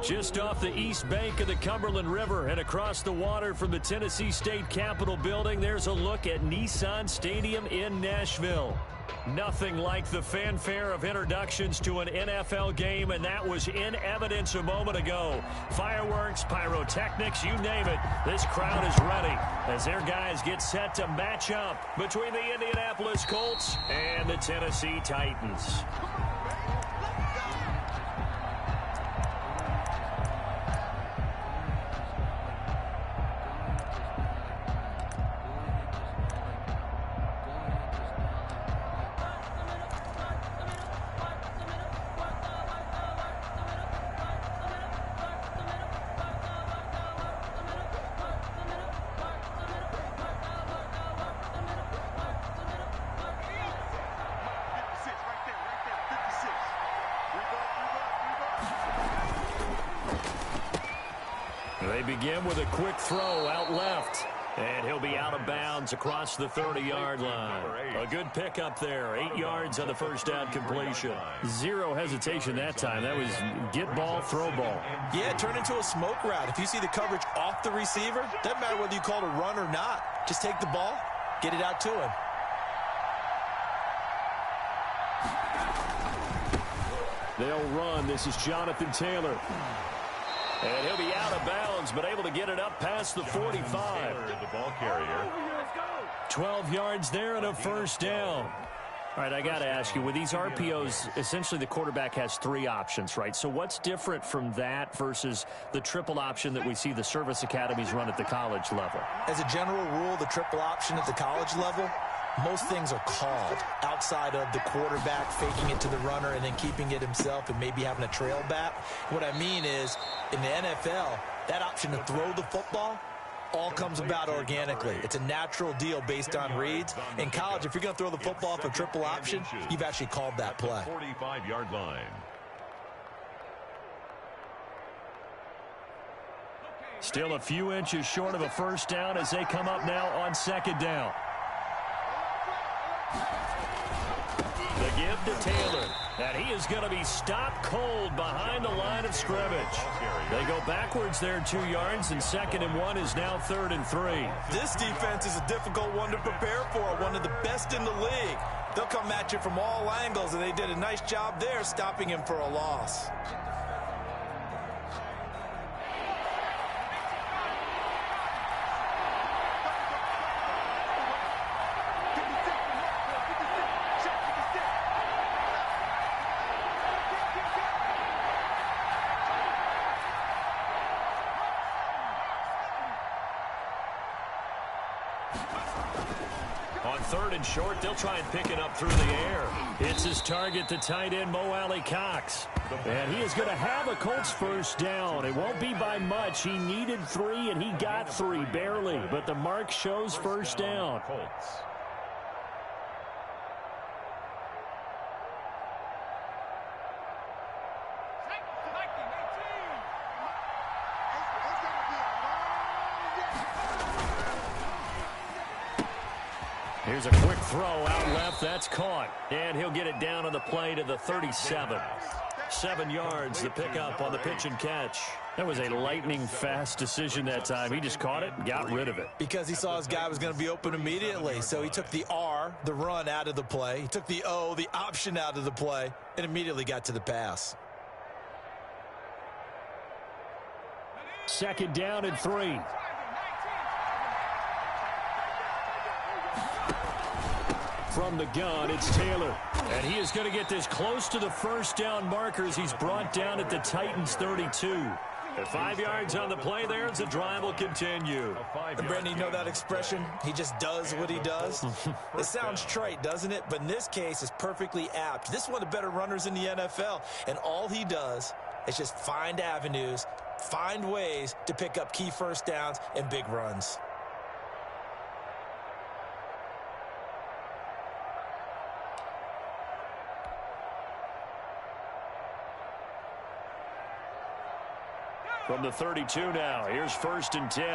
Just off the east bank of the Cumberland River and across the water from the Tennessee State Capitol building, there's a look at Nissan Stadium in Nashville. Nothing like the fanfare of introductions to an NFL game, and that was in evidence a moment ago. Fireworks, pyrotechnics, you name it. This crowd is ready as their guys get set to match up between the Indianapolis Colts and the Tennessee Titans. They begin with a quick throw out left. And he'll be out of bounds across the 30-yard line. A good pickup there. 8 yards on the first down completion. Zero hesitation that time. That was get ball, throw ball. Yeah, it turned into a smoke route. If you see the coverage off the receiver, doesn't matter whether you call it a run or not. Just take the ball, get it out to him. They'll run. This is Jonathan Taylor. And he'll be out of bounds, but able to get it up past the 45. The ball carrier. 12 yards there and a first down. All right, I got to ask you, with these RPOs, essentially the quarterback has 3 options, right? So what's different from that versus the triple option that we see the service academies run at the college level? As a general rule, the triple option at the college level, most things are called outside of the quarterback faking it to the runner and then keeping it himself and maybe having a trail back. What I mean is, in the NFL, that option to throw the football all comes about organically. It's a natural deal based on reads. In college, if you're going to throw the football for triple option, you've actually called that play. 45-yard line. Still a few inches short of a first down as they come up now on second down. The give to Taylor, and he is going to be stopped cold behind the line of scrimmage. They go backwards there 2 yards, and 2nd and 1 is now 3rd and 3. This defense is a difficult one to prepare for, one of the best in the league. They'll come at you from all angles, and they did a nice job there stopping him for a loss. On 3rd and short, they'll try and pick it up through the air. It's his target, the tight end, Mo Alley-Cox. And he is going to have a Colts first down. It won't be by much. He needed 3, and he got 3, barely. But the mark shows first down. Colts. Here's a quick throw out left. That's caught. And he'll get it down on the play to the 37. 7 yards, the pickup on the pitch and catch. That was a lightning-fast decision that time. He just caught it and got rid of it. Because he saw his guy was going to be open immediately. So he took the R, the run, out of the play. He took the O, the option, out of the play, and immediately got to the pass. 2nd down and 3. From the gun, it's Taylor. And he is going to get this close to the first down markers. He's brought down at the Titans' 32. At 5 yards on the play there, as the drive will continue. And Brandon, you know that expression? He just does what he does? It sounds trite, doesn't it? But in this case, it's perfectly apt. This is one of the better runners in the NFL. And all he does is just find avenues, find ways to pick up key first downs and big runs. From the 32 now, here's 1st and 10.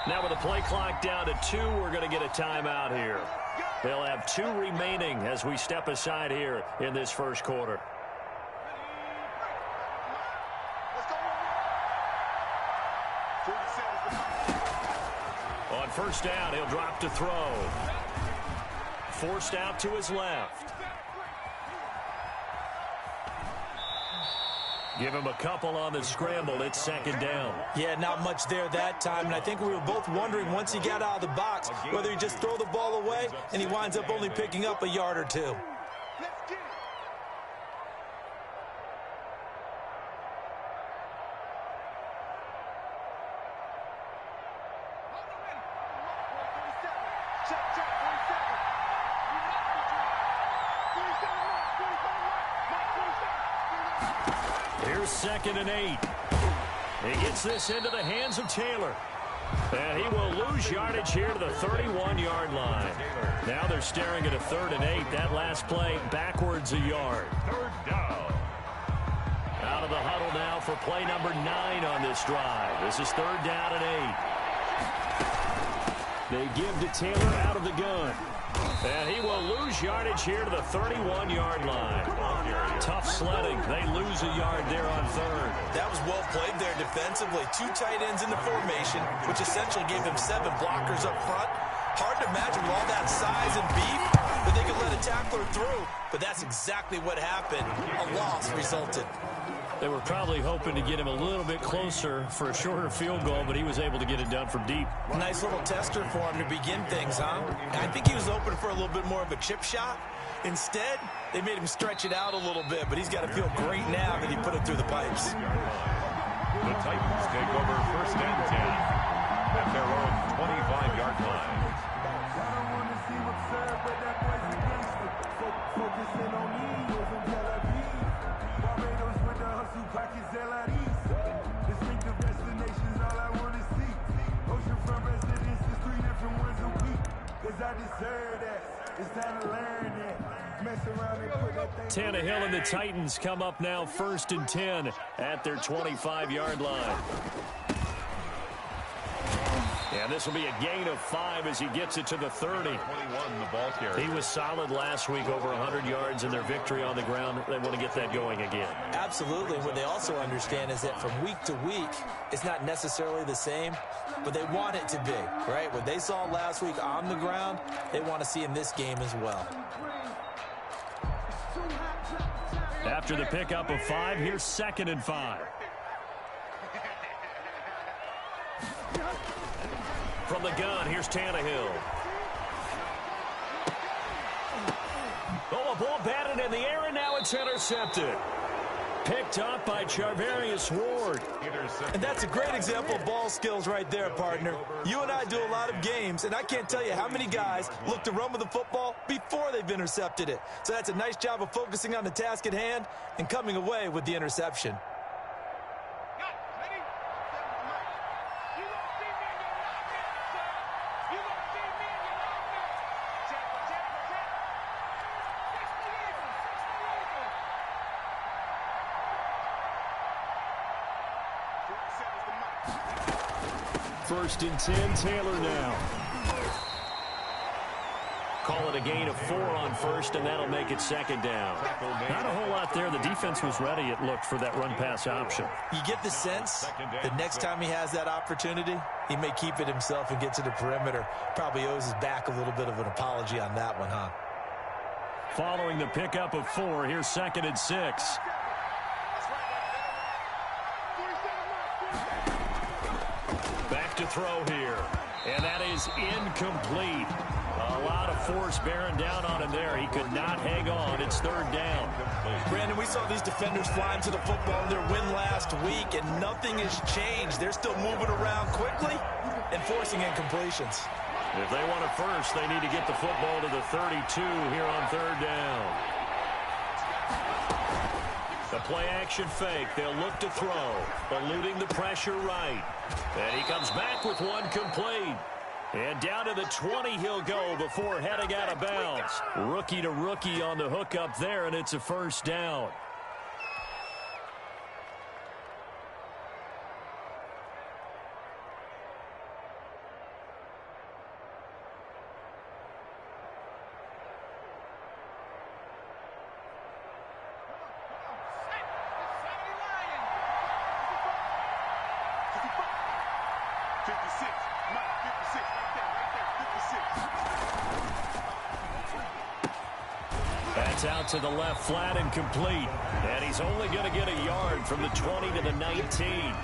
Now with the play clock down to 2, we're going to get a timeout here. They'll have 2 remaining as we step aside here in this first quarter. On first down, he'll drop to throw. Forced out to his left. Give him a couple on the scramble. It's second down. Yeah, not much there that time. And I think we were both wondering once he got out of the box whether he just throw the ball away and he winds up only picking up a yard or 2. Here's 2nd and 8. He gets this into the hands of Taylor. And he will lose yardage here to the 31-yard line. Now they're staring at a 3rd and 8. That last play backwards a yard. 3rd down. Out of the huddle now for play number 9 on this drive. This is 3rd down and 8. They give to Taylor out of the gun. And he will lose yardage here to the 31-yard line. Tough sledding. They lose a yard there on 3rd. That was well played there defensively. 2 tight ends in the formation, which essentially gave them 7 blockers up front. Hard to imagine with all that size and beef that they could let a tackler through. But that's exactly what happened. A loss resulted. They were probably hoping to get him a little bit closer for a shorter field goal, but he was able to get it done from deep. Nice little tester for him to begin things, huh? I think he was hoping for a little bit more of a chip shot. Instead, they made him stretch it out a little bit, but he's got to feel great now that he put it through the pipes. The Titans take over 1st and 10 at their own 25-yard line. Tannehill and the Titans come up now 1st and 10 at their 25-yard line. And this will be a gain of 5 as he gets it to the 30. 21, the ball carrier. He was solid last week, over 100 yards in their victory on the ground. They want to get that going again. Absolutely. What they also understand is that from week to week, it's not necessarily the same, but they want it to be, right? What they saw last week on the ground, they want to see in this game as well. After the pickup of 5, here's 2nd and 5. From the gun, here's Tannehill. Oh, a ball batted in the air, and now it's intercepted. Picked up by Charvarius Ward. And that's a great example of ball skills right there, partner. You and I do a lot of games, and I can't tell you how many guys look to run with the football before they've intercepted it. So that's a nice job of focusing on the task at hand and coming away with the interception. First and 10, Taylor now. Call it a gain of 4 on 1st, and that'll make it 2nd down. Not a whole lot there. The defense was ready, it looked, for that run-pass option. You get the sense that next time he has that opportunity, he may keep it himself and get to the perimeter. Probably owes his back a little bit of an apology on that one, huh? Following the pickup of 4, here's 2nd and 6. Back to throw here, and that is incomplete. A lot of force bearing down on him there. He could not hang on. It's 3rd down. Brandon, we saw these defenders flying to the football in their win last week, and nothing has changed. They're still moving around quickly and forcing incompletions. If they want it first, they need to get the football to the 32 here on 3rd down. The play-action fake. They'll look to throw, eluding the pressure right. And he comes back with one complete. And down to the 20 he'll go before heading out of bounds. Rookie to rookie on the hook up there, and it's a 1st down. That's out to the left, flat and complete. And he's only going to get a yard from the 20 to the 19.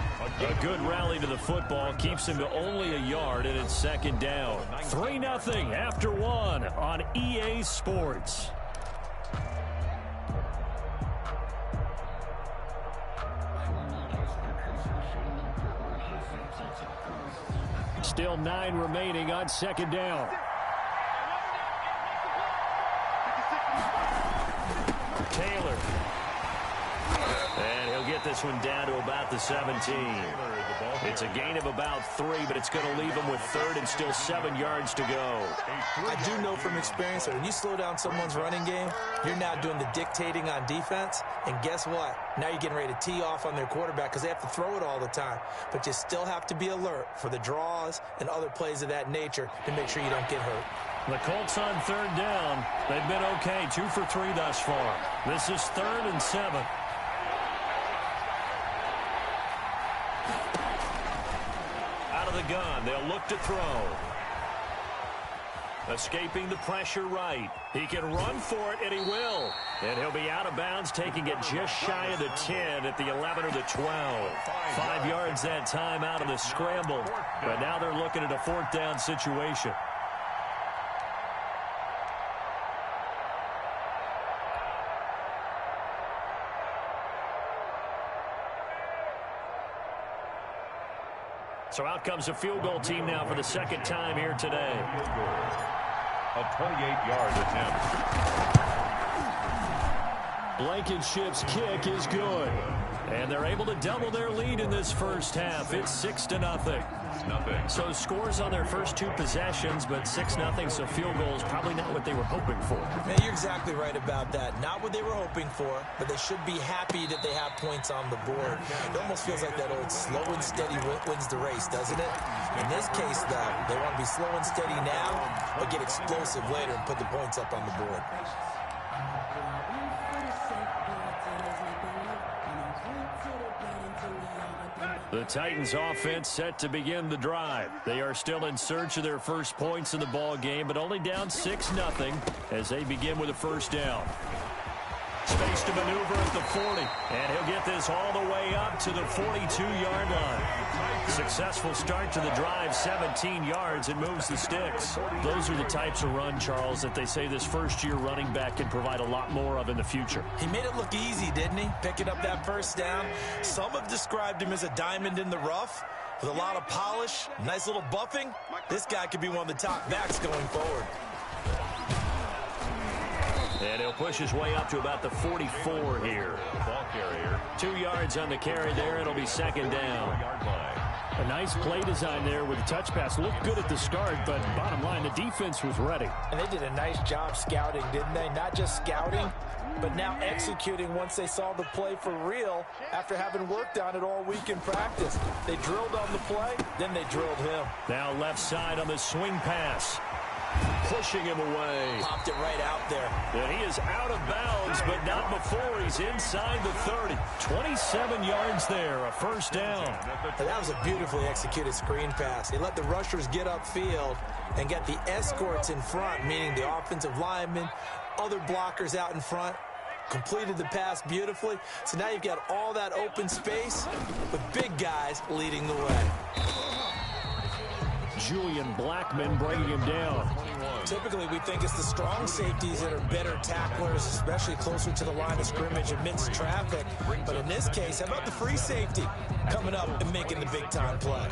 A good rally to the football keeps him to only a yard, and it's second down. 3-0 after one on EA Sports. Still 9 remaining on second down. Taylor. And he'll get this one down to about the 17. It's a gain of about 3, but it's going to leave him with third and still 7 yards to go. I do know from experience that when you slow down someone's running game, you're now doing the dictating on defense. And guess what? Now you're getting ready to tee off on their quarterback because they have to throw it all the time. But you still have to be alert for the draws and other plays of that nature to make sure you don't get hurt. The Colts on third down. They've been okay, 2 for 3 thus far. This is 3rd and 7. Out of the gun, they'll look to throw. Escaping the pressure right. He can run for it, and he will. And he'll be out of bounds, taking it just shy of the 10 at the 11 or the 12. 5 yards that time out of the scramble. But now they're looking at a 4th down situation. So out comes a field goal team now for the second time here today. A 28-yard attempt. Blankenship's kick is good. And they're able to double their lead in this first half. It's 6-0. So scores on their first 2 possessions, but 6-0, so field goals probably not what they were hoping for. Man, you're exactly right about that. Not what they were hoping for, but they should be happy that they have points on the board. It almost feels like that old slow and steady wins the race, doesn't it? In this case, though, they want to be slow and steady now, but get explosive later and put the points up on the board. The Titans offense set to begin the drive. They are still in search of their first points in the ball game, but only down 6-0 as they begin with a first down. Space to maneuver at the 40, and he'll get this all the way up to the 42-yard line. Successful start to the drive, 17 yards, and moves the sticks. Those are the types of run, Charles, that they say this first-year running back can provide a lot more of in the future. He made it look easy, didn't he? Picking up that first down. Some have described him as a diamond in the rough with a lot of polish, nice little buffing. This guy could be one of the top backs going forward. And he'll push his way up to about the 44 here. Ball carrier. 2 yards on the carry there. It'll be second down. A nice play design there with the touch pass. Looked good at the start, but bottom line, the defense was ready. And they did a nice job scouting, didn't they? Not just scouting, but now executing once they saw the play for real after having worked on it all week in practice. They drilled on the play, then they drilled him. Now left side on the swing pass. Pushing him away. Popped it right out there. And he is out of bounds, but not before he's inside the 30. 27 yards there, a first down. And that was a beautifully executed screen pass. They let the rushers get upfield and get the escorts in front, meaning the offensive linemen, other blockers out in front. Completed the pass beautifully. So now you've got all that open space with big guys leading the way. Julian Blackman bringing him down. Typically, we think it's the strong safeties that are better tacklers, especially closer to the line of scrimmage amidst traffic. But in this case, how about the free safety coming up and making the big-time play?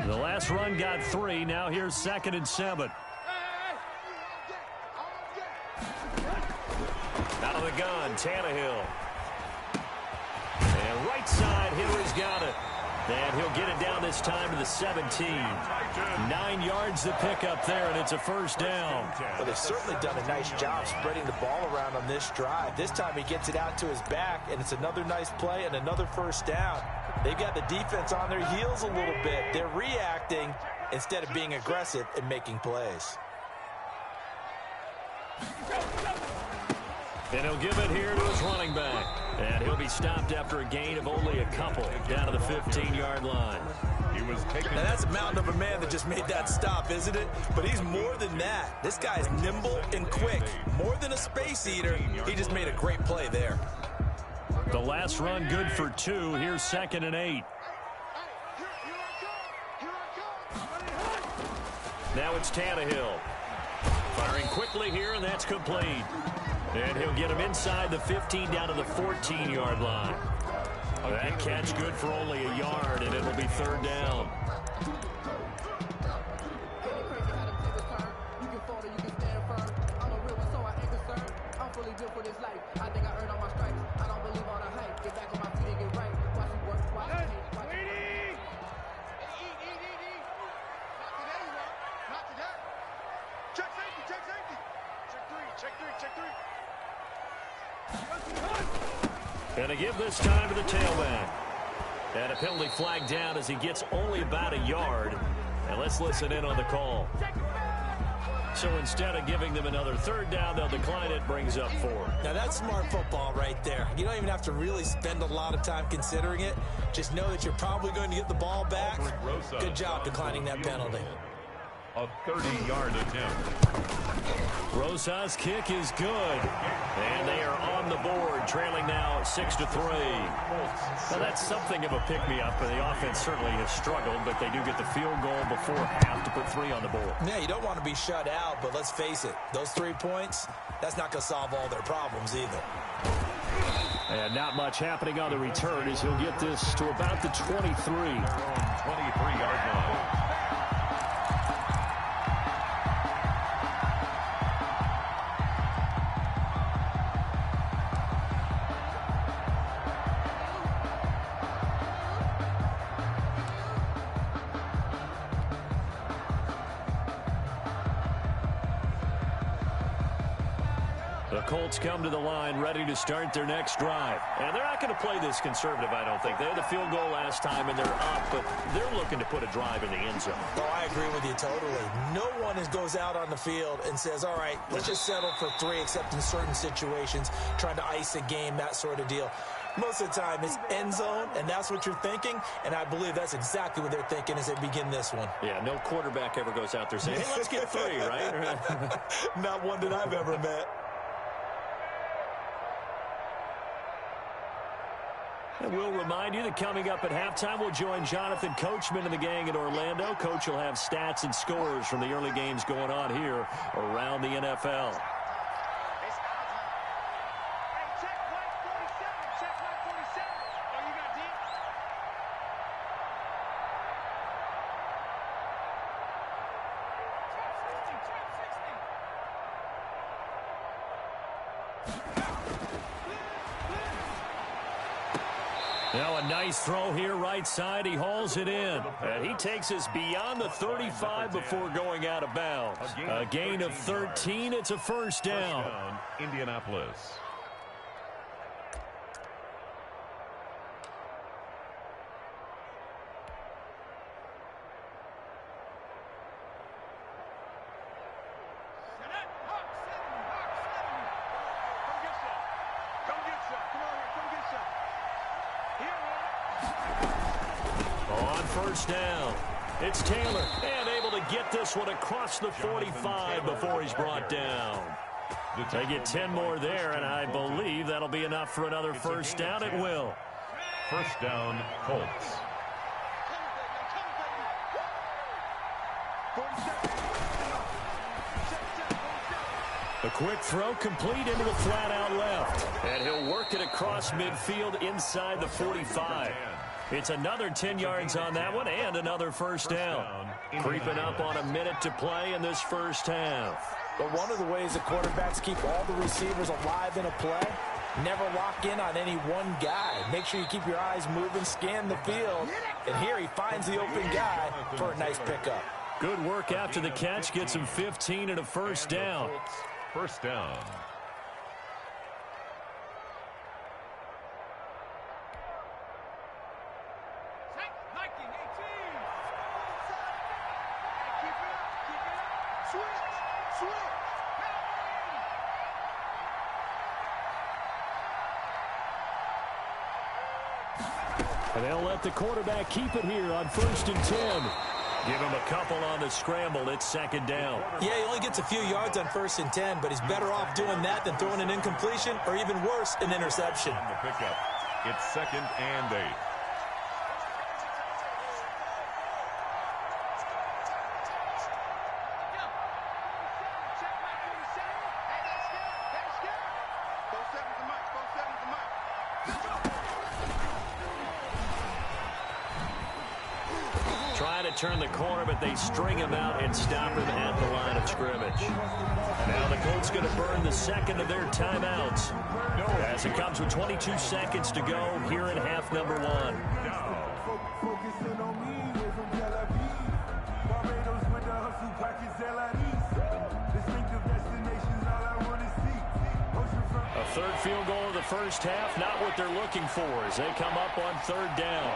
The last run got 3. Now here's 2nd and 7. Out of the gun, Tannehill. And right side, Henry's got it. And he'll get it down this time to the 17. 9 yards to pick up there, and it's a first down. Well, they've certainly done a nice job spreading the ball around on this drive. This time he gets it out to his back, and it's another nice play and another first down. They've got the defense on their heels a little bit. They're reacting instead of being aggressive and making plays. And he'll give it here to his running back. And he'll be stopped after a gain of only a couple down to the 15-yard line. Now that's a mountain of a man that just made that stop, isn't it? But he's more than that. This guy's nimble and quick. More than a space eater, he just made a great play there. The last run good for 2. Here's 2nd and 8. Now it's Tannehill. Firing quickly here, and that's complete. And he'll get him inside the 15 down to the 14-yard line. That catch good for only a yard, and it'll be 3rd down. And a give this time to the tailback. And a penalty flag down as he gets only about a yard. And let's listen in on the call. So instead of giving them another 3rd down, they'll decline it, brings up 4. Now that's smart football right there. You don't even have to really spend a lot of time considering it. Just know that you're probably going to get the ball back. Good job declining that penalty. A 30-yard attempt. Rosa's kick is good. And they are on the board, trailing now 6-3. Now that's something of a pick-me-up, and the offense certainly has struggled, but they do get the field goal before half to put 3 on the board. Yeah, you don't want to be shut out, but let's face it, those 3 points, that's not going to solve all their problems either. And not much happening on the return as he'll get this to about the 23. 23-yard line. The Colts come to the line ready to start their next drive. And they're not going to play this conservative, I don't think. They had the field goal last time, and they're up, but they're looking to put a drive in the end zone. Oh, I agree with you totally. No one goes out on the field and says, all right, let's just settle for 3, except in certain situations, trying to ice a game, that sort of deal. Most of the time, it's end zone, and that's what you're thinking, and I believe that's exactly what they're thinking as they begin this one. Yeah, no quarterback ever goes out there saying, hey, let's get 3, right? Not one that I've ever met. And we'll remind you that coming up at halftime, we'll join Jonathan Coachman and the gang in Orlando. Coach will have stats and scores from the early games going on here around the NFL. Now a nice throw here right side. He hauls it in. And he takes us beyond the 35 before going out of bounds. A gain of 13. It's a 1st down. Indianapolis. On 1st down, it's Taylor, and able to get this one across the 45 before he's brought down. They get 10 more there, and I believe that'll be enough for another 1st down. It will. 1st down, Colts. A quick throw complete into the flat out left. And he'll work it across midfield inside the 45. It's another 10 yards on that one and another 1st down. Creeping up on a minute to play in this 1st half. But one of the ways the quarterbacks keep all the receivers alive in a play, never lock in on any one guy. Make sure you keep your eyes moving, scan the field. And here he finds the open guy for a nice pickup. Good work after the catch. Gets him 15 and a 1st down. 1st down. And they'll let the quarterback keep it here on 1st and 10. Give him a couple on the scramble. It's 2nd down. Yeah, he only gets a few yards on 1st and 10, but he's better off doing that than throwing an incompletion or even worse, an interception. On the pickup, it's 2nd and 8. Turn the corner, but they string him out and stop him at the line of scrimmage. And now the Colts going to burn the 2nd of their timeouts as it comes with 22 seconds to go here in half number 1. A 3rd field goal of the first half, not what they're looking for as they come up on 3rd down.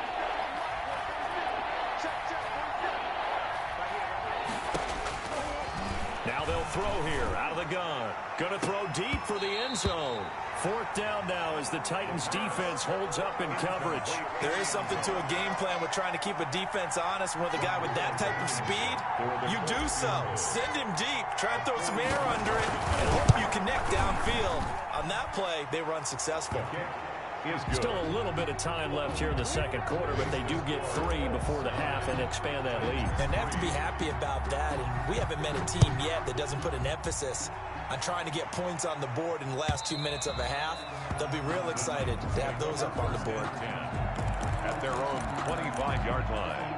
Now they'll throw here out of the gun. Going to throw deep for the end zone. 4th down now as the Titans defense holds up in coverage. There is something to a game plan with trying to keep a defense honest. With a guy with that type of speed, you do so. Send him deep. Try and throw some air under it and hope you connect downfield. On that play, they were unsuccessful. Still a little bit of time left here in the 2nd quarter, but they do get 3 before the half and expand that lead. And they have to be happy about that. And we haven't met a team yet that doesn't put an emphasis on trying to get points on the board in the last 2 minutes of a half. They'll be real excited to have those up on the board. At their own 25-yard line.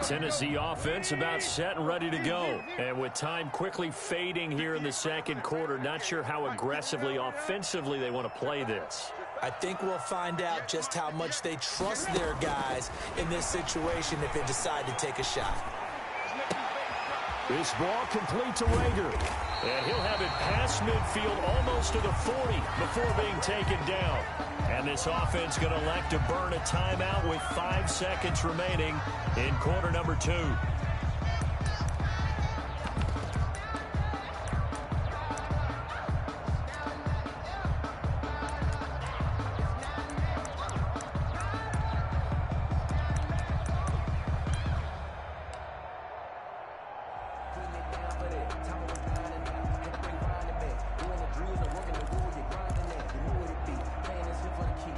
Tennessee offense about set and ready to go. And with time quickly fading here in the 2nd quarter, not sure how aggressively, offensively they want to play this. I think we'll find out just how much they trust their guys in this situation if they decide to take a shot. This ball complete to Rager. And he'll have it past midfield almost to the 40 before being taken down. And this offense going to elect to burn a timeout with 5 seconds remaining in quarter number 2.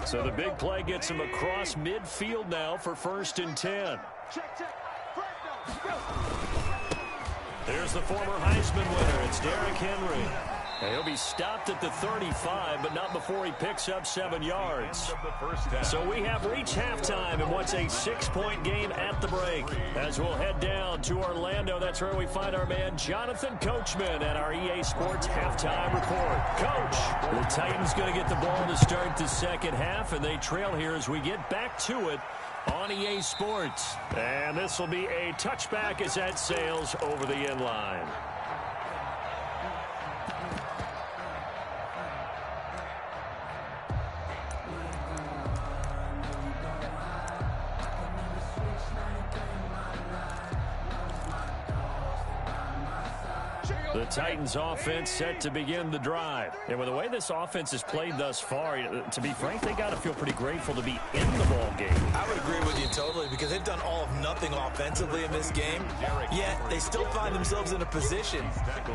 So the big play gets him across midfield now for 1st and 10. There's the former Heisman winner. It's Derrick Henry. And he'll be stopped at the 35, but not before he picks up 7 yards. So we have reached halftime in what's a 6-point game at the break. As we'll head down to Orlando, that's where we find our man Jonathan Coachman at our EA Sports Halftime Report. Coach, the Titans going to get the ball to start the 2nd half, and they trail here as we get back to it on EA Sports. And this will be a touchback as that sails over the end line. The Titans offense set to begin the drive. And with the way this offense has played thus far, to be frank, they got to feel pretty grateful to be in the ball game. I would agree with you totally because they've done all of nothing offensively in this game, yet they still find themselves in a position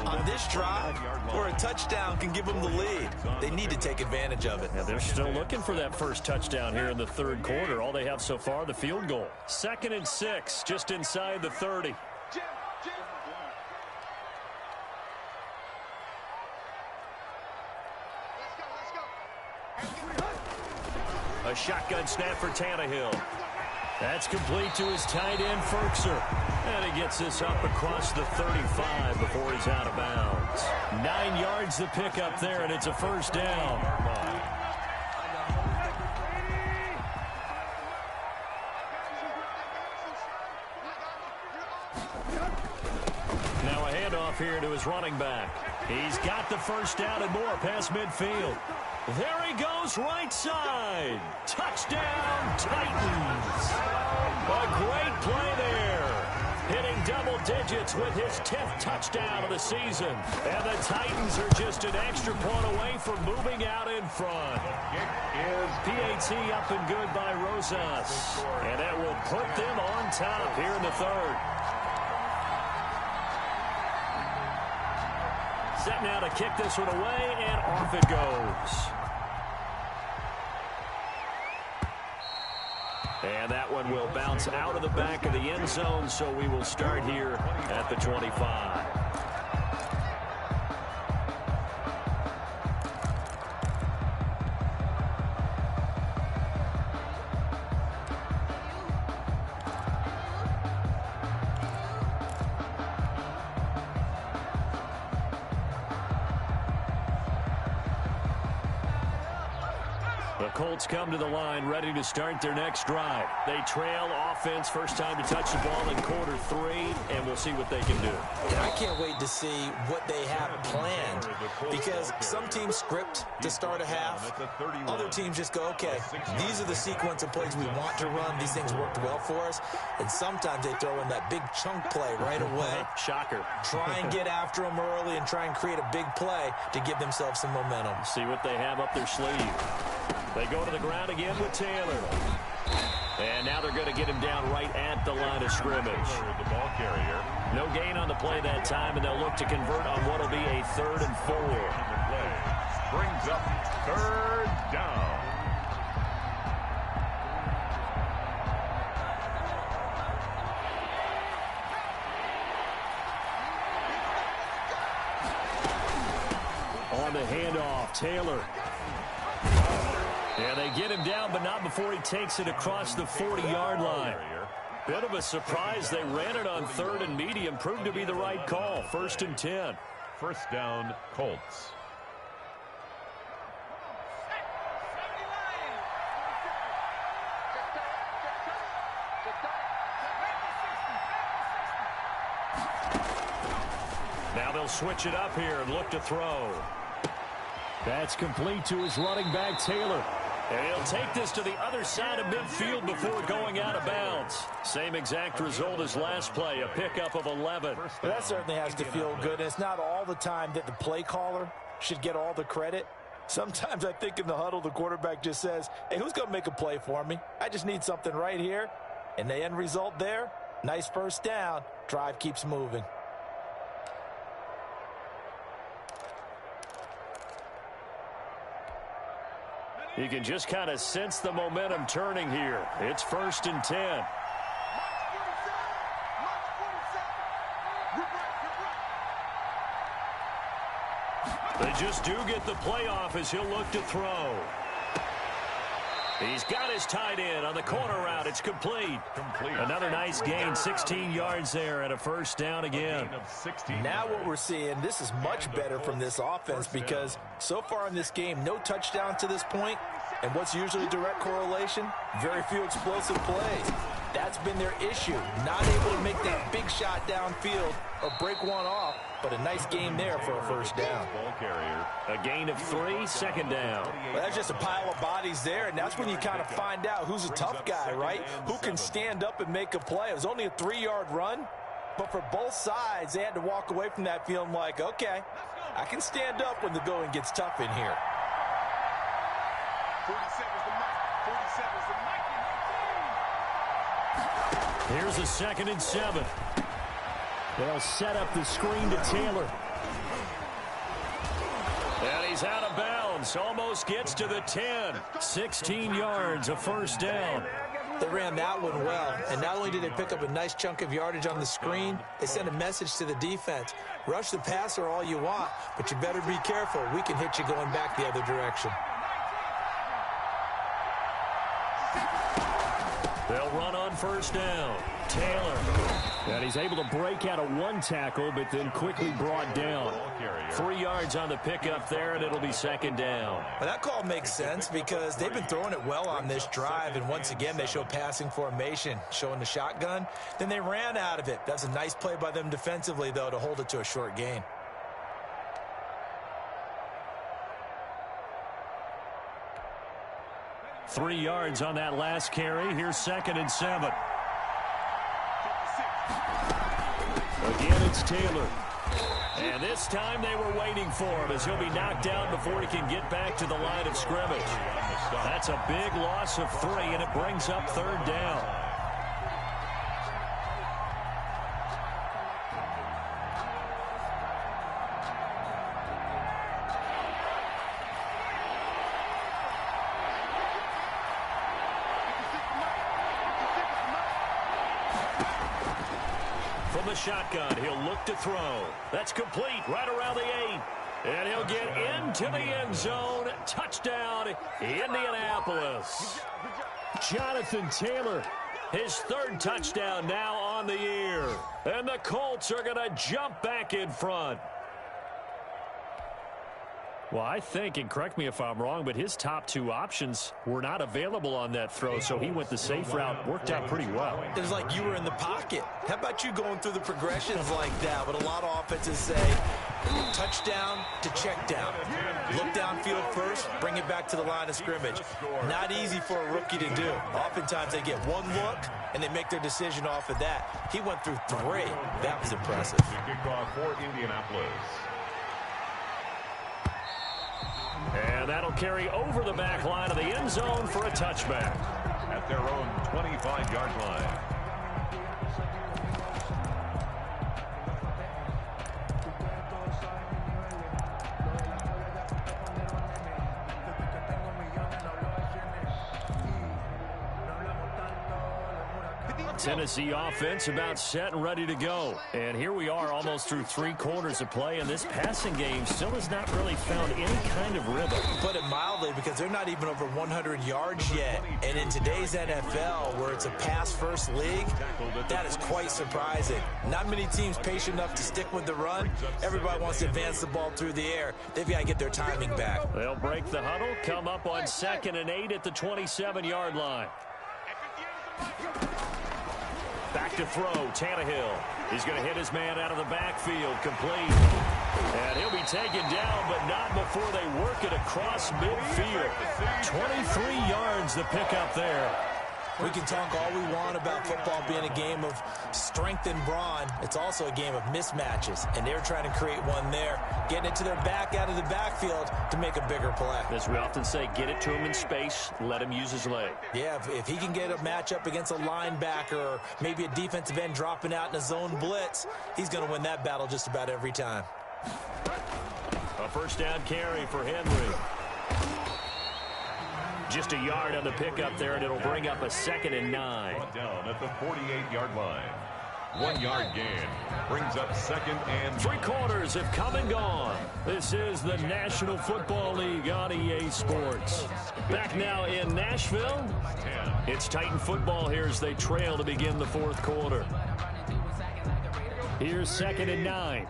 on this drive where a touchdown can give them the lead. They need to take advantage of it. Yeah, they're still looking for that first touchdown here in the 3rd quarter. All they have so far, the field goal. 2nd and 6, just inside the 30. A shotgun snap for Tannehill. That's complete to his tight end, Ferkser. And he gets this up across the 35 before he's out of bounds. 9 yards the pickup there, and it's a 1st down. Now a handoff here to his running back. He's got the 1st down and more past midfield. There he goes, right side. Touchdown, Titans. A great play there. Hitting double digits with his 10th touchdown of the season. And the Titans are just an extra point away from moving out in front. PAT up and good by Rosas. And that will put them on top here in the third. Set now to kick this one away, and off it goes. And that one will bounce out of the back of the end zone, so we will start here at the 25. Colts come to the line, ready to start their next drive. They trail offense, first time to touch the ball in quarter 3, and we'll see what they can do. And I can't wait to see what they have planned, because some teams script to start a half. Other teams just go, okay, these are the sequence of plays we want to run. These things worked well for us. And sometimes they throw in that big chunk play right away. Shocker. Try and get after them early and try and create a big play to give themselves some momentum. See what they have up their sleeve. They go to the ground again with Taylor. And now they're going to get him down right at the line of scrimmage. The ball carrier. No gain on the play that time, and they'll look to convert on what will be a 3rd and 4. Brings up 3rd down. On the handoff, Taylor. Yeah, they get him down, but not before he takes it across the 40-yard line. Bit of a surprise. They ran it on 3rd and medium. Proved to be the right call. 1st and 10. First down, Colts. Now they'll switch it up here and look to throw. That's complete to his running back, Taylor. And he'll take this to the other side of midfield before going out of bounds. Same exact result as last play, a pickup of 11. Well, that certainly has to feel good. And it's not all the time that the play caller should get all the credit. Sometimes I think in the huddle, the quarterback just says, hey, who's going to make a play for me? I just need something right here. And the end result there, nice first down. Drive keeps moving. You can just kind of sense the momentum turning here. It's 1st and 10. They just do get the playoff as he'll look to throw. He's got his tight end on the corner route. It's complete. Another nice gain, 16 yards there and a first down again. Now what we're seeing, this is much better from this offense because so far in this game, no touchdown to this point. And what's usually a direct correlation? Very few explosive plays. That's been their issue. Not able to make that big shot downfield or break one off, but a nice game there for a first down. A gain of 3, 2nd down. Well, that's just a pile of bodies there, and that's when you kind of find out who's a tough guy, right? Who can stand up and make a play. It was only a 3-yard run, but for both sides, they had to walk away from that feeling like, okay, I can stand up when the going gets tough in here. 47's the mic. 47's the mic. Here's a 2nd and 7. They'll set up the screen to Taylor. And he's out of bounds. Almost gets to the 10. 16 yards, a first down. They ran that one well, and not only did they pick up a nice chunk of yardage on the screen, they sent a message to the defense. Rush the passer all you want, but you better be careful. We can hit you going back the other direction. They'll run on first down. Taylor. And he's able to break out of one tackle, but then quickly brought down. 3 yards on the pickup there, and it'll be 2nd down. Well, that call makes sense because they've been throwing it well on this drive, and once again, they show passing formation, showing the shotgun. Then they ran out of it. That's a nice play by them defensively, though, to hold it to a short gain. Three yards on that last carry. Here's 2nd and 7. It's Taylor. And this time they were waiting for him as he'll be knocked down before he can get back to the line of scrimmage. That's a big loss of 3, and it brings up 3rd down. From the shotgun, he'll look to throw. That's complete right around the 8. And he'll get into the end zone. Touchdown, Indianapolis. Jonathan Taylor, his 3rd touchdown now on the year. And the Colts are going to jump back in front. Well, I think, and correct me if I'm wrong, but his top 2 options were not available on that throw, so he went the safe route. Worked out pretty well. It was like you were in the pocket. How about you going through the progressions like that? But a lot of offenses say touchdown to check down. Look downfield first, bring it back to the line of scrimmage. Not easy for a rookie to do. Oftentimes they get one look, and they make their decision off of that. He went through 3. That was impressive. Kickoff for Indianapolis. And that'll carry over the back line of the end zone for a touchback. At their own 25-yard line. Tennessee offense about set and ready to go. And here we are almost through 3 quarters of play, and this passing game still has not really found any kind of rhythm. Put it mildly, because they're not even over 100 yards yet. And in today's NFL, where it's a pass-first league, that is quite surprising. Not many teams patient enough to stick with the run. Everybody wants to advance the ball through the air. They've got to get their timing back. They'll break the huddle, come up on 2nd and 8 at the 27-yard line. Back to throw, Tannehill. He's going to hit his man out of the backfield, complete. And he'll be taken down, but not before they work it across midfield. 23 yards the pickup there. We can talk all we want about football being a game of strength and brawn. It's also a game of mismatches, and they're trying to create one there, getting it to their back out of the backfield to make a bigger play. As we often say, get it to him in space, let him use his leg. Yeah, if he can get a matchup against a linebacker or maybe a defensive end dropping out in a zone blitz, he's going to win that battle just about every time. A 1st down carry for Henry. Just a yard on the pickup there, and it'll bring up a 2nd and 9. Down at the 48-yard line. 1 yard gain. Brings up 2nd and 3 quarters have come and gone. This is the National Football League on EA Sports. Back now in Nashville. It's Titan football here as they trail to begin the 4th quarter. Here's 2nd and 9.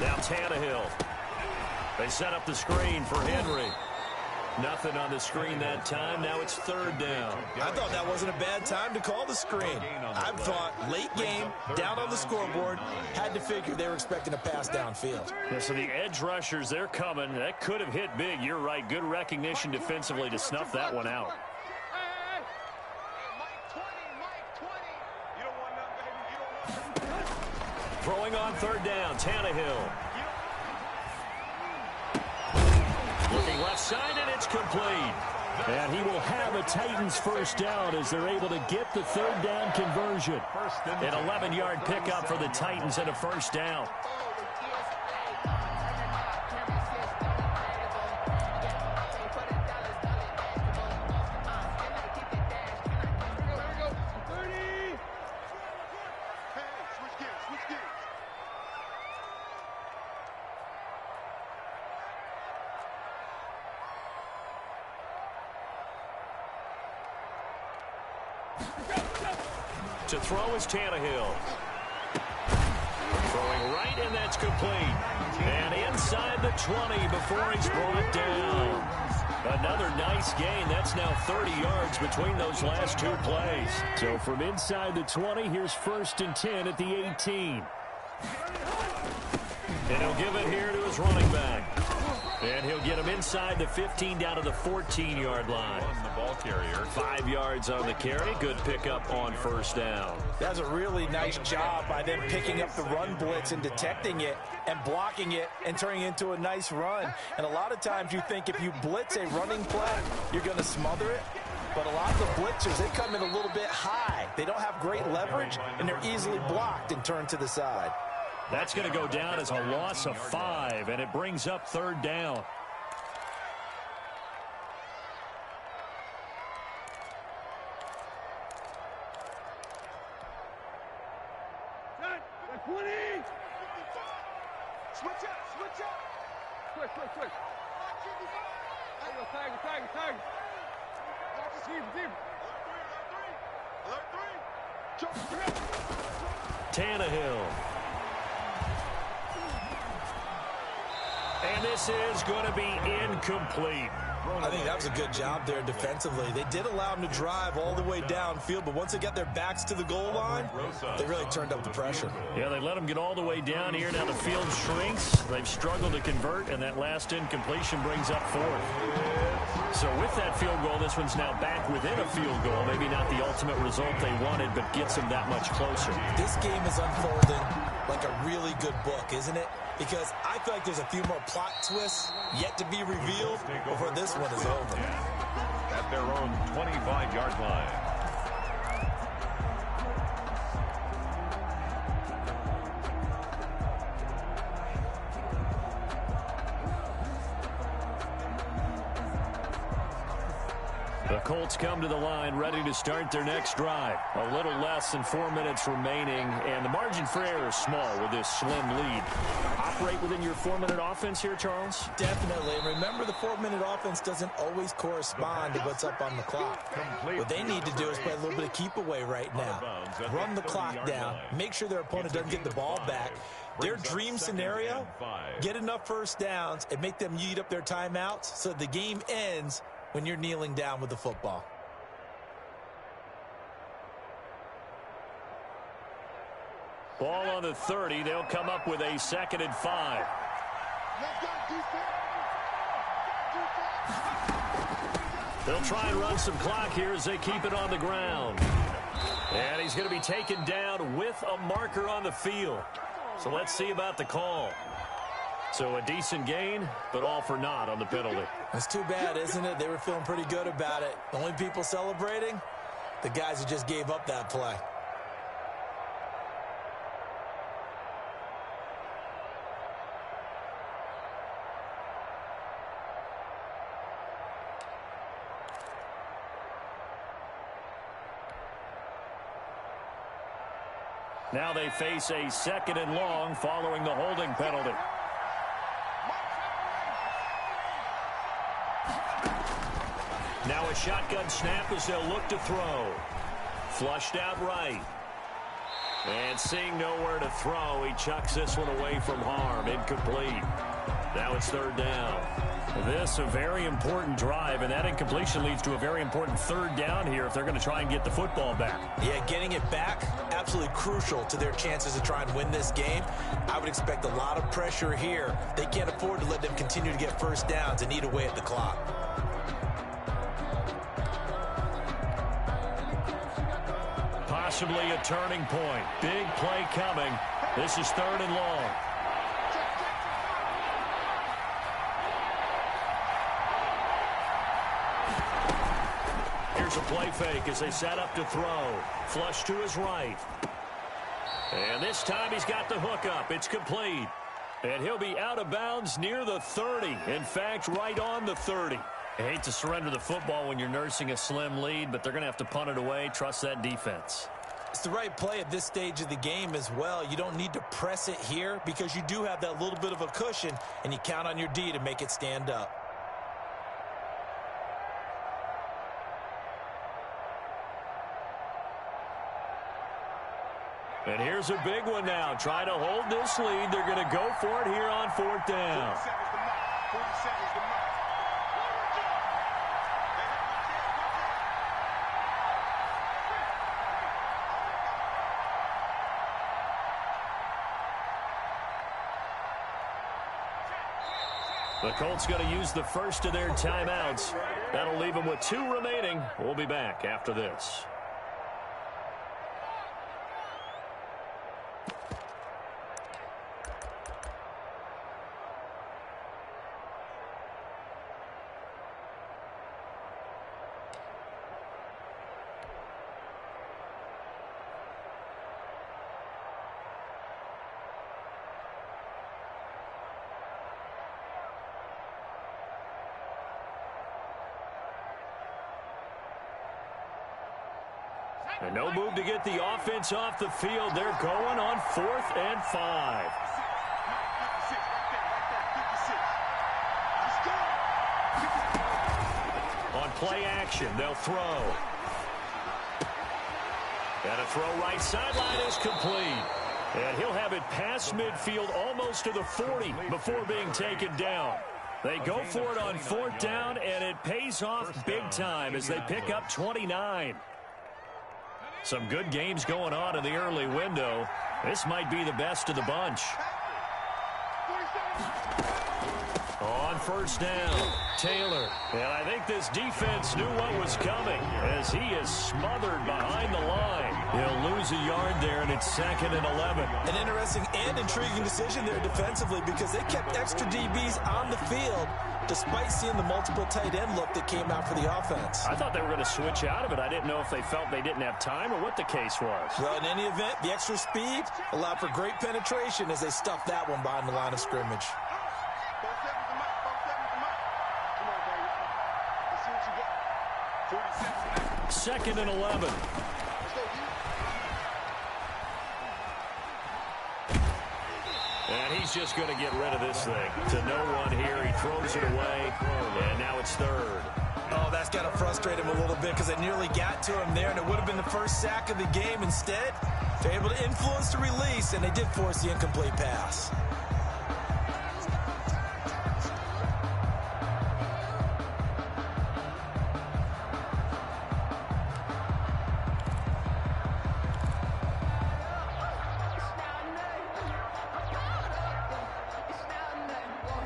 Now Tannehill. They set up the screen for Henry. Nothing on the screen that time. Now it's 3rd down. I thought that wasn't a bad time to call the screen. I thought late game, down on the scoreboard, had to figure they were expecting a pass downfield. Yeah, so the edge rushers, they're coming. That could have hit big. You're right. Good recognition defensively to snuff that one out. Throwing on 3rd down, Tannehill. Looking left side, and it's complete. And he will have a Titans 1st down as they're able to get the 3rd down conversion. An 11-yard pickup for the Titans and a 1st down. To throw is Tannehill. Throwing right, and that's complete. And inside the 20 before he's brought down. Another nice gain. That's now 30 yards between those last 2 plays. So from inside the 20, here's 1st and 10 at the 18. And he'll give it here to his running back. And he'll get him inside the 15 down to the 14-yard line. On the ball carrier. 5 yards on the carry. Good pickup on first down. That's a really nice job by them picking up the run blitz and detecting it and blocking it and turning it into a nice run. And a lot of times you think if you blitz a running play, you're going to smother it. But a lot of the blitzers, they come in a little bit high. They don't have great leverage, and they're easily blocked and turned to the side. That's going to go down as a loss of 5, and it brings up third down. Switch up, switch up. Quick. Tiger. Alert three. Tannehill. And this is going to be incomplete. I think that was a good job there defensively. They did allow them to drive all the way downfield, but once they got their backs to the goal line, they really turned up the pressure. Yeah, they let them get all the way down here. Now the field shrinks. They've struggled to convert, and that last incompletion brings up fourth. So with that field goal, this one's now back within a field goal. Maybe not the ultimate result they wanted, but gets them that much closer. This game is unfolding like a really good book, isn't it? Because I feel like there's a few more plot twists yet to be revealed before this one is over. At their own 25-yard line. The Colts come to the line ready to start their next drive. A little less than 4 minutes remaining, and the margin for error is small with this slim lead. Operate within your 4-minute offense here, Charles? Definitely. And remember, the 4-minute offense doesn't always correspond to what's up on the clock. What they need to do is play a little bit of keep away right now. Run the clock down. Make sure their opponent doesn't get the ball back. Their dream scenario, get enough first downs and make them eat up their timeouts so the game ends when you're kneeling down with the football. Ball on the 30. They'll come up with a 2nd and 5. They'll try and run some clock here as they keep it on the ground. And he's going to be taken down with a marker on the field. So let's see about the call. So a decent gain, but all for naught on the penalty. That's too bad, isn't it? They were feeling pretty good about it. The only people celebrating, the guys who just gave up that play. Now they face a 2nd and long following the holding penalty. Now a shotgun snap as they'll look to throw. Flushed out right. And seeing nowhere to throw, he chucks this one away from harm. Incomplete. Now it's 3rd down. This a very important drive, and that incompletion leads to a very important 3rd down here if they're going to try and get the football back. Yeah, getting it back, absolutely crucial to their chances to try and win this game. I would expect a lot of pressure here. They can't afford to let them continue to get first downs and eat away at the clock. Possibly a turning point. Big play coming. This is 3rd and long. Here's a play fake as they set up to throw. Flush to his right. And this time he's got the hook up. It's complete. And he'll be out of bounds near the 30. In fact, right on the 30. I hate to surrender the football when you're nursing a slim lead, but they're going to have to punt it away. Trust that defense. It's the right play at this stage of the game as well. You don't need to press it here because you do have that little bit of a cushion, and you count on your D to make it stand up. And here's a big one now. Trying to hold this lead. They're going to go for it here on 4th down. 40 seconds to mark. The Colts going to use the first of their timeouts. That'll leave them with 2 remaining. We'll be back after this. And no move to get the offense off the field. They're going on 4th and 5. On play action, they'll throw. And a throw right sideline is complete. And he'll have it past midfield almost to the 40 before being taken down. They go for it on 4th down, and it pays off big time as they pick up 29. Some good games going on in the early window. This might be the best of the bunch. On 1st down, Taylor. And I think this defense knew what was coming as he is smothered behind the line. He'll lose a yard there, and it's 2nd and 11. An interesting and intriguing decision there defensively because they kept extra DBs on the field despite seeing the multiple tight end look that came out for the offense. I thought they were going to switch out of it. I didn't know if they felt they didn't have time or what the case was. Well, in any event, the extra speed allowed for great penetration as they stuffed that one behind the line of scrimmage. 2nd and 11. And he's just going to get rid of this thing. To no one here. He throws it away. And now it's 3rd. Oh, that's got to frustrate him a little bit because they nearly got to him there, and it would have been the first sack of the game. Instead, they're able to influence the release, and they did force the incomplete pass.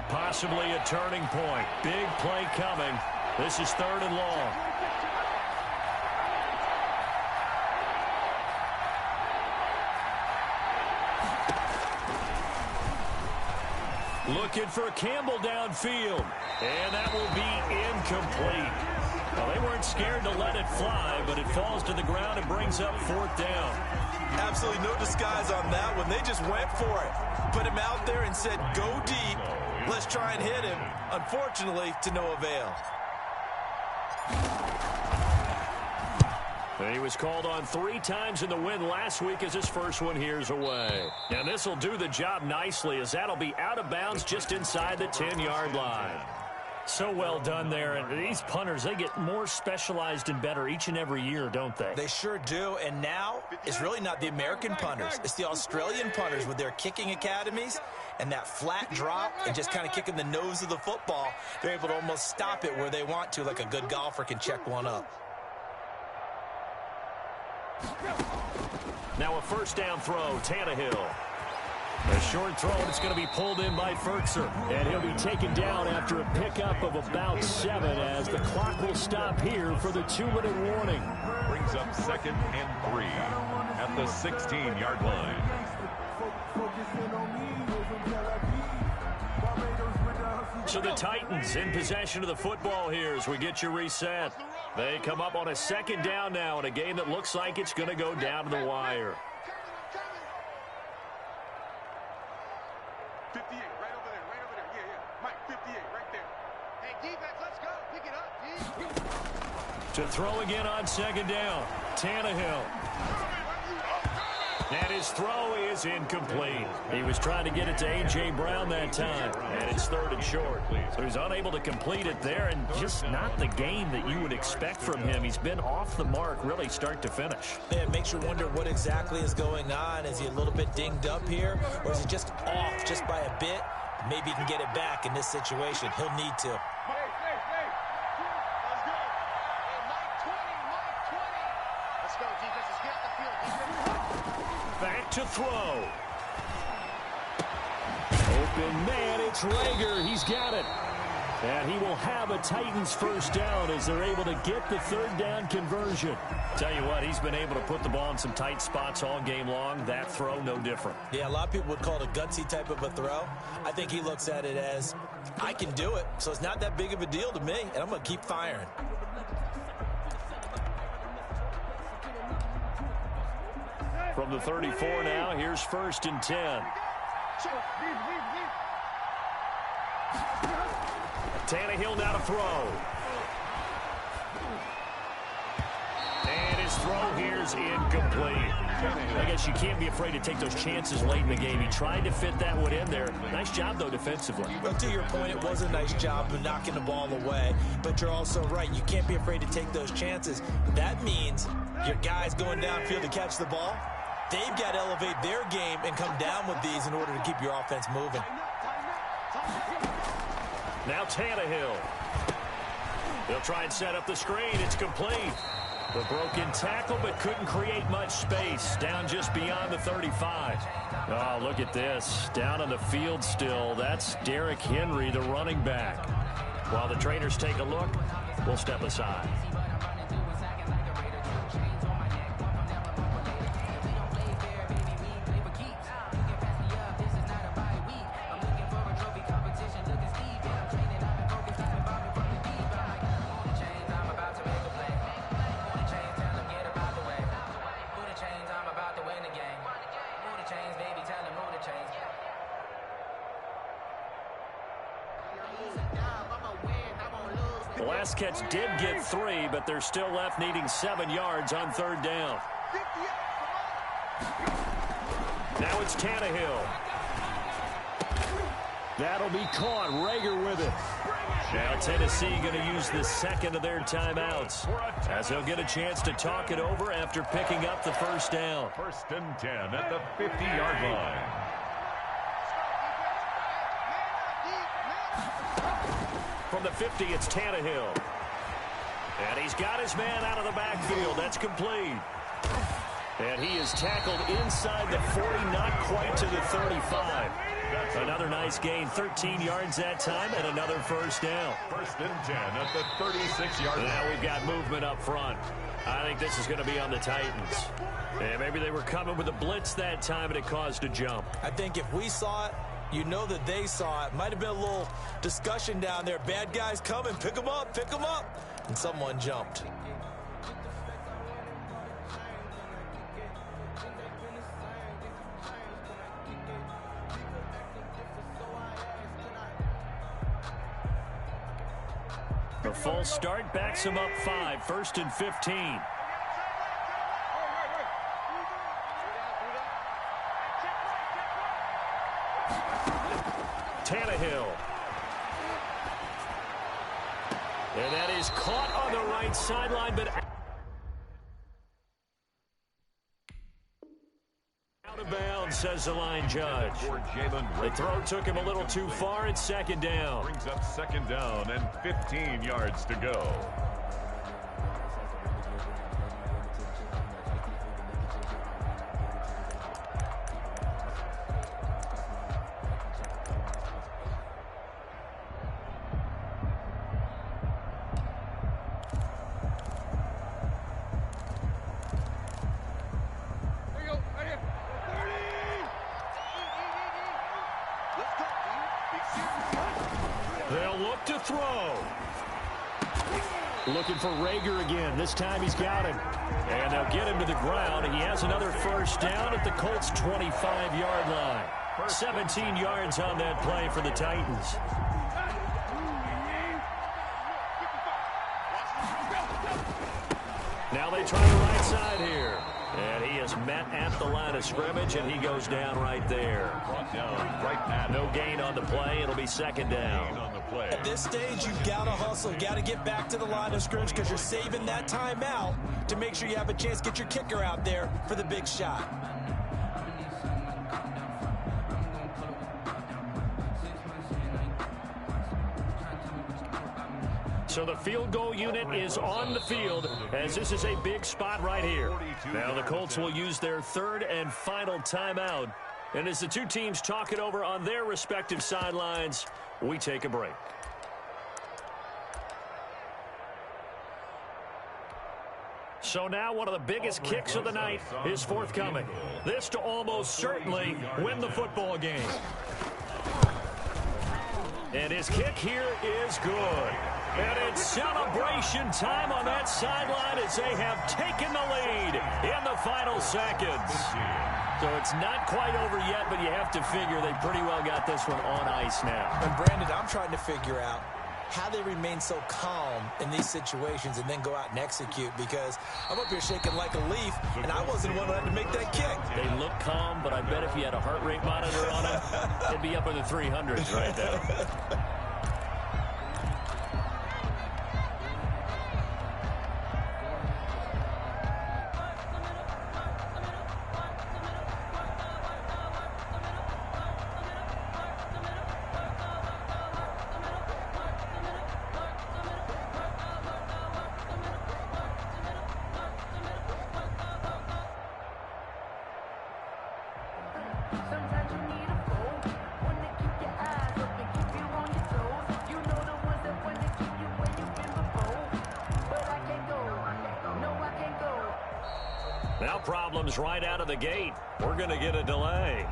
Possibly a turning point. Big play coming. This is 3rd and long. Looking for Campbell downfield. And that will be incomplete. Well, they weren't scared to let it fly, but it falls to the ground and brings up 4th down. Absolutely no disguise on that one. They just went for it. Put him out there and said, go deep. Let's try and hit him. Unfortunately, to no avail. He was called on 3 times in the win last week as his first one here's away. And this will do the job nicely as that'll be out of bounds just inside the 10-yard line. So well done there. And these punters, they get more specialized and better each and every year, don't they? They sure do. And now it's really not the American punters. It's the Australian punters with their kicking academies and that flat drop and just kind of kicking the nose of the football. They're able to almost stop it where they want to, like a good golfer can check one up. Now a 1st down throw, Tannehill. A short throw, and it's going to be pulled in by Fertzer. And he'll be taken down after a pickup of about 7 as the clock will stop here for the 2-minute warning. Brings up 2nd and 3 at the 16-yard line. So the Titans in possession of the football here as we get you reset. They come up on a 2nd down now in a game that looks like it's going to go down to the wire. 58, right over there. Yeah. Mike, 58, right there. Hey, defense, let's go. Pick it up, D. To throw again on 2nd down, Tannehill. And his throw is incomplete. He was trying to get it to A.J. Brown that time, and it's 3rd and short. So he's unable to complete it there, and just not the game that you would expect from him. He's been off the mark really start to finish. Yeah, it makes you wonder what exactly is going on. Is he a little bit dinged up here, or is he just off just by a bit? Maybe he can get it back in this situation. He'll need to. Back to throw. open man. It's Rager. He's got it. And he will have a Titans first down as they're able to get the third down conversion. Tell you what, he's been able to put the ball in some tight spots all game long. That throw, no different. Yeah, a lot of people would call it a gutsy type of a throw. I think he looks at it as, I can do it, so it's not that big of a deal to me, and I'm going to keep firing. From the 34 now, here's 1st and 10. Tannehill now to throw. And his throw here is incomplete. I guess you can't be afraid to take those chances late in the game. He tried to fit that one in there. Nice job, though, defensively. Well, to your point, it was a nice job of knocking the ball away. But you're also right. You can't be afraid to take those chances. That means your guys going downfield to catch the ball, they've got to elevate their game and come down with these in order to keep your offense moving. Now Tannehill. They'll try and set up the screen. It's complete. The broken tackle, but couldn't create much space. Down just beyond the 35. Oh, look at this. Down on the field still. That's Derrick Henry, the running back. While the trainers take a look, we'll step aside. The last catch did get 3, but they're still left needing 7 yards on 3rd down. Now it's Tannehill. That'll be caught. Rager with it. Now Tennessee going to use the second of their timeouts as they'll get a chance to talk it over after picking up the first down. 1st and 10 at the 50-yard line. From the 50, it's Tannehill. And he's got his man out of the backfield. That's complete. And he is tackled inside the 40, not quite to the 35. Another nice gain, 13 yards that time, and another first down. 1st and 10 at the 36-yard line. Now we've got movement up front. I think this is going to be on the Titans. And maybe they were coming with a blitz that time, and it caused a jump. I think if we saw it, you know that they saw it. Might have been a little discussion down there. Bad guys coming. Pick them up. Pick them up. And someone jumped. The full start backs him up 5. 1st and 15. Tannehill. And that is caught on the right sideline, but out of bounds, says the line judge. The throw took him a little too far. It's 2nd down. Brings up 2nd down and 15 yards to go. They'll look to throw. Looking for Rager again. This time he's got him. And they'll get him to the ground. He has another first down at the Colts' 25-yard line. 17 yards on that play for the Titans. Now they try the right side here. And he is met at the line of scrimmage, and he goes down right there. No gain on the play. It'll be 2nd down. At this stage, you've got to hustle. Got to get back to the line of scrimmage because you're saving that timeout to make sure you have a chance to get your kicker out there for the big shot. So the field goal unit is on the field as this is a big spot right here. Now the Colts will use their 3rd and final timeout And as the two teams talk it over on their respective sidelines, we take a break. So now one of the biggest kicks of the night is forthcoming. This to almost certainly win the football game. And his kick here is good. And it's celebration time on that sideline as they have taken the lead in the final seconds. So it's not quite over yet, but you have to figure they pretty well got this one on ice now. And Brandon, I'm trying to figure out how they remain so calm in these situations and then go out and execute, because I'm up here shaking like a leaf, and I wasn't the one who had to make that kick. They look calm, but I bet if you had a heart rate monitor on them, it'd be up in the 300s right now. Sometimes you need a phone, one to keep your eyes open, keep you on your toes. You know the ones that want to keep you where you've been before. But I can't go, no I can't go. Now problems right out of the gate. We're going to get a delay.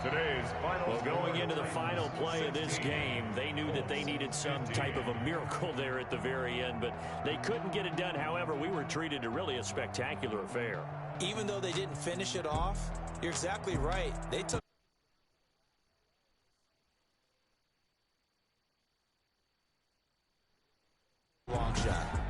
Today's final. Well, going into the final play of this game, they knew that they needed some type of a miracle there at the very end, but they couldn't get it done. However, we were treated to really a spectacular affair. Even though they didn't finish it off, you're exactly right. They took a long shot.